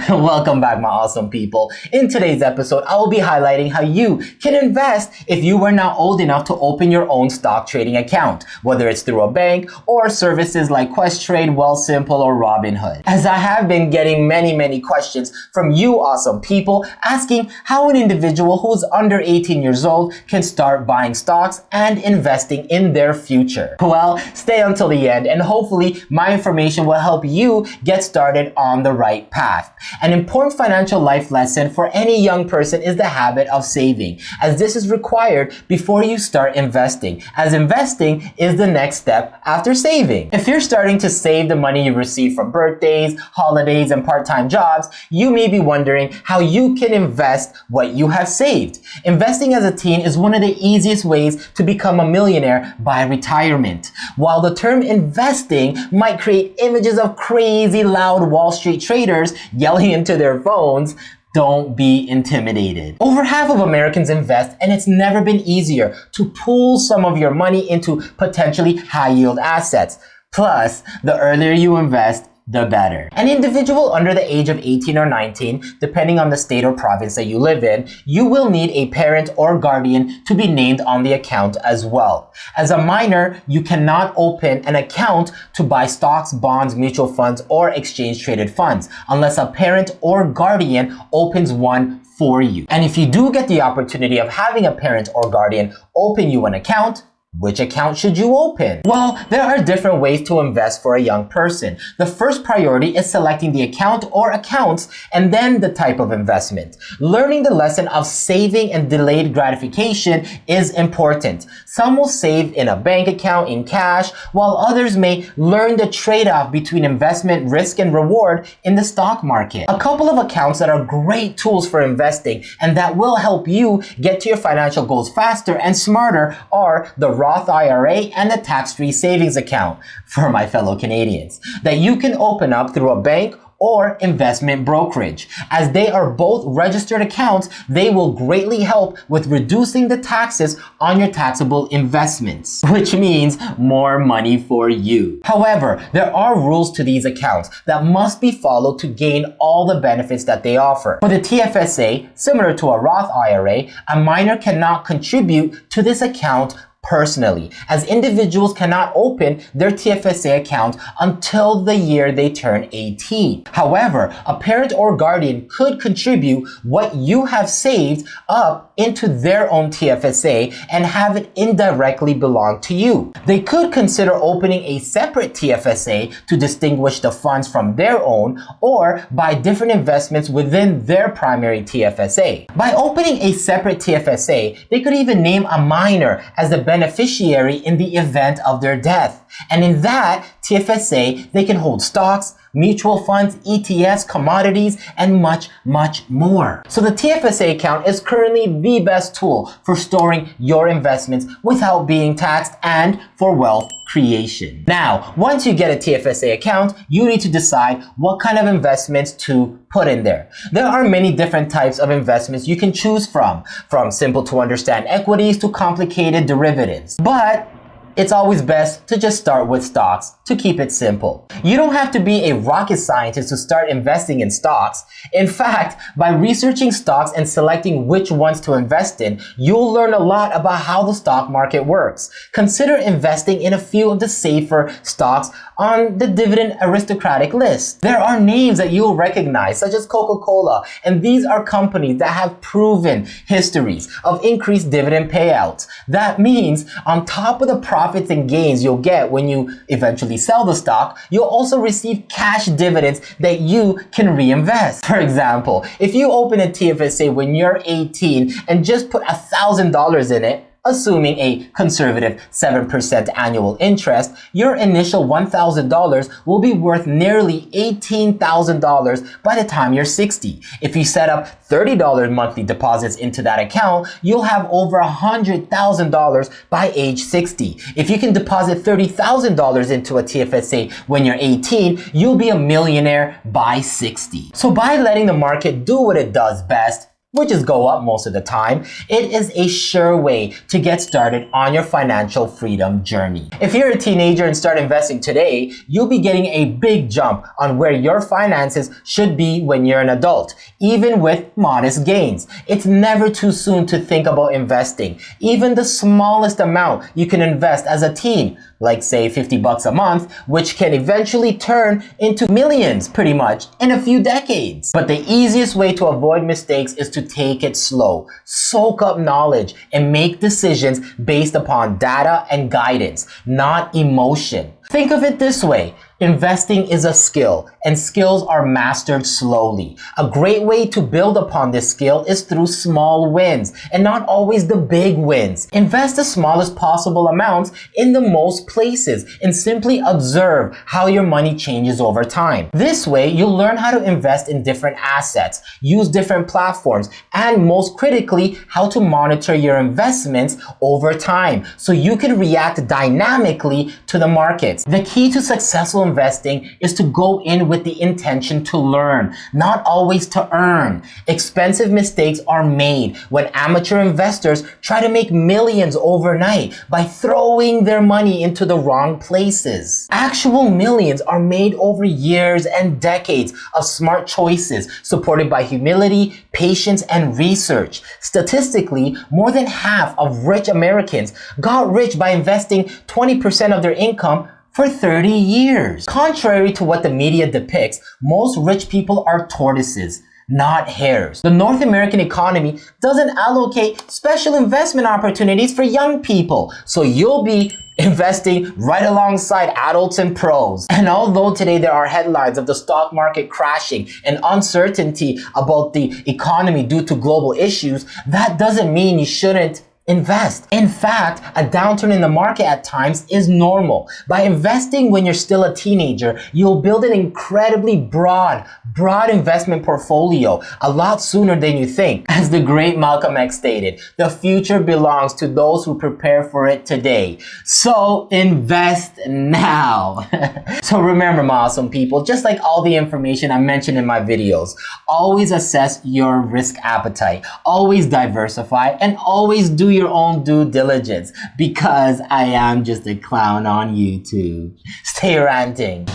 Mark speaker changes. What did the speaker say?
Speaker 1: Welcome back, my awesome people. In today's episode, I will be highlighting how you can invest if you were now old enough to open your own stock trading account, whether it's through a bank or services like Questrade, Wealthsimple, or Robinhood. As I have been getting many questions from you awesome people asking how an individual who's under 18 years old can start buying stocks and investing in their future. Well, stay until the end and hopefully my information will help you get started on the right path. An important financial life lesson for any young person is the habit of saving, as this is required before you start investing, as investing is the next step after saving. If you're starting to save the money you receive from birthdays, holidays, and part-time jobs, you may be wondering how you can invest what you have saved. Investing as a teen is one of the easiest ways to become a millionaire by retirement. While the term investing might create images of crazy loud Wall Street traders yelling into their phones, don't be intimidated. Over half of Americans invest, and it's never been easier to pool some of your money into potentially high-yield assets. Plus, the earlier you invest, the better. An individual under the age of 18 or 19, depending on the state or province that you live in, you will need a parent or guardian to be named on the account as well. As a minor, you cannot open an account to buy stocks, bonds, mutual funds, or exchange-traded funds unless a parent or guardian opens one for you. And if you do get the opportunity of having a parent or guardian open you an account, which account should you open? Well, there are different ways to invest for a young person. The first priority is selecting the account or accounts and then the type of investment. Learning the lesson of saving and delayed gratification is important. Some will save in a bank account in cash, while others may learn the trade-off between investment risk and reward in the stock market. A couple of accounts that are great tools for investing and that will help you get to your financial goals faster and smarter are the Roth IRA and the tax-free savings account, for my fellow Canadians, that you can open up through a bank or investment brokerage. As they are both registered accounts, they will greatly help with reducing the taxes on your taxable investments, which means more money for you. However, there are rules to these accounts that must be followed to gain all the benefits that they offer. For the TFSA, similar to a Roth IRA, a minor cannot contribute to this account personally, as individuals cannot open their TFSA account until the year they turn 18. However, a parent or guardian could contribute what you have saved up into their own TFSA and have it indirectly belong to you. They could consider opening a separate TFSA to distinguish the funds from their own or buy different investments within their primary TFSA. By opening a separate TFSA, they could even name a minor as the beneficiary in the event of their death. And in that TFSA, they can hold stocks, mutual funds, ETFs, commodities, and much more. So the TFSA account is currently the best tool for storing your investments without being taxed and for wealth creation. Now, once you get a TFSA account, you need to decide what kind of investments to put in there. There are many different types of investments you can choose from simple to understand equities to complicated derivatives. But it's always best to just start with stocks to keep it simple. You don't have to be a rocket scientist to start investing in stocks. In fact, by researching stocks and selecting which ones to invest in, you'll learn a lot about how the stock market works. Consider investing in a few of the safer stocks on the dividend aristocratic list. There are names that you'll recognize, such as Coca-Cola, and these are companies that have proven histories of increased dividend payouts. That means on top of the profits and gains you'll get when you eventually sell the stock, you'll also receive cash dividends that you can reinvest. For example, if you open a TFSA when you're 18 and just put $1,000 in it, assuming a conservative 7% annual interest, your initial $1,000 will be worth nearly $18,000 by the time you're 60. If you set up $30 monthly deposits into that account, you'll have over $100,000 by age 60. If you can deposit $30,000 into a TFSA when you're 18, you'll be a millionaire by 60. So by letting the market do what it does best, which is go up most of the time, it is a sure way to get started on your financial freedom journey. If you're a teenager and start investing today, you'll be getting a big jump on where your finances should be when you're an adult, even with modest gains. It's never too soon to think about investing. Even the smallest amount you can invest as a teen, like say $50 a month, which can eventually turn into millions pretty much in a few decades. But the easiest way to avoid mistakes is to take it slow, soak up knowledge, and make decisions based upon data and guidance, not emotion. Think of it this way. Investing is a skill, and skills are mastered slowly. A great way to build upon this skill is through small wins, and not always the big wins. Invest the smallest possible amounts in the most places, and simply observe how your money changes over time. This way, you'll learn how to invest in different assets, use different platforms, and most critically, how to monitor your investments over time, so you can react dynamically to the markets. The key to successful investing is to go in with the intention to learn, not always to earn. Expensive mistakes are made when amateur investors try to make millions overnight by throwing their money into the wrong places. Actual millions are made over years and decades of smart choices supported by humility, patience, and research. Statistically, more than half of rich Americans got rich by investing 20% of their income for 30 years. Contrary to what the media depicts, most rich people are tortoises, not hares. The North American economy doesn't allocate special investment opportunities for young people, so you'll be investing right alongside adults and pros. And although today there are headlines of the stock market crashing and uncertainty about the economy due to global issues, that doesn't mean you shouldn't invest. In fact, a downturn in the market at times is normal. By investing when you're still a teenager, you'll build an incredibly broad investment portfolio a lot sooner than you think. As the great Malcolm X stated, the future belongs to those who prepare for it today. So invest now. So remember, my awesome people, just like all the information I mentioned in my videos, always assess your risk appetite, always diversify, and always do your own due diligence, because I am just a clown on YouTube. Stay ranting.